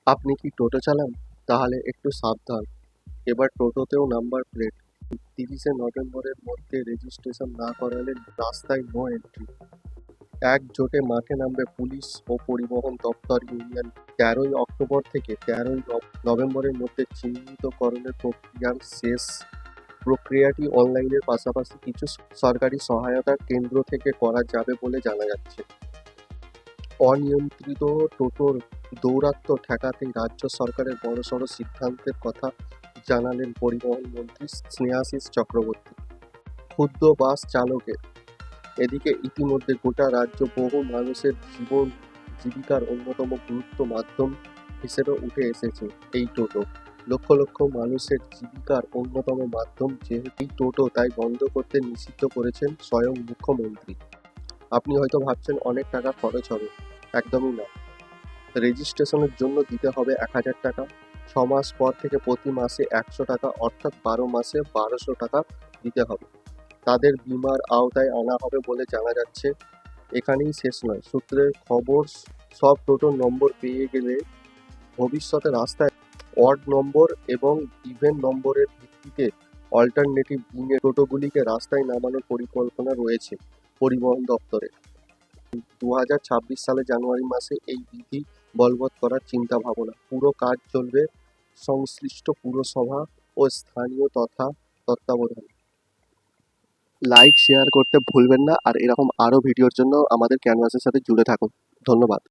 আপনি কি টোটো চালান? তাহলে একটু সাবধান। এবার টোটোতেও নাম্বার প্লেট। 30শে নভেম্বরের মধ্যে রেজিস্ট্রেশন না করালে রাস্তায় নো এন্ট্রি। একজোটে মাঠে নামবে পুলিশ ও পরিবহন দপ্তর ইউনিয়ন। 13ই অক্টোবর থেকে 13ই নভেম্বরের মধ্যে চিহ্নিতকরণের প্রক্রিয়ার শেষ। প্রক্রিয়াটি অনলাইনের পাশাপাশি কিছু সরকারি সহায়তার কেন্দ্র থেকে করা যাবে বলে জানা যাচ্ছে। অনিয়ন্ত্রিত টোটোর দৌরাত্ম্য ঠেকাতে রাজ্য সরকারের বড়সড় সিদ্ধান্তের কথা জানালেন পরিবহন মন্ত্রী স্নেহাশিস চক্রবর্তী। ক্ষুব্ধ বাস চালকের এদিকে ইতিমধ্যে গোটা রাজ্য বহু মানুষের জীবন জীবিকার অন্যতম গুরুত্ব মাধ্যম হিসেবে উঠে এসেছে এই টোটো। লক্ষ লক্ষ মানুষের জীবিকার অন্যতম মাধ্যম যেহেতু এই টোটো, তাই বন্ধ করতে নিষিদ্ধ করেছেন স্বয়ং মুখ্যমন্ত্রী। আপনি হয়তো ভাবছেন অনেক টাকা খরচ হবে। একদমই না। রেজিস্ট্রেশনের জন্য দিতে হবে 1000 টাকা। 6 মাস পর থেকে প্রতি মাসে 100 টাকা, অর্থাৎ 12 মাসে 1200 টাকা দিতে হবে। তাদের বিমার আওতায় আনা হবে বলে জানা যাচ্ছে। এখানেই শেষ নয়, সূত্রের খবর সব টোটোর নম্বর পেয়ে গেলে ভবিষ্যতে রাস্তায় অড নম্বর এবং ইভেন নম্বরের ভিত্তিতে অল্টারনেটিভ দিনে টোটোগুলিকে রাস্তায় নামানোর পরিকল্পনা রয়েছে পরিবহন দপ্তরের। 2026 জানুয়ারি মাসে এই বিধি বলবৎ করার চিন্তা ভাবনা। পুরো কাজ চলবে সংশ্লিষ্ট পুরসভা ও স্থানীয় তত্ত্বাবধানে। লাইক শেয়ার করতে ভুলবেন না, আর এরকম আরও ভিডিওর জন্য আমাদের ক্যানভাসের সাথে জুড়ে থাকুন। ধন্যবাদ।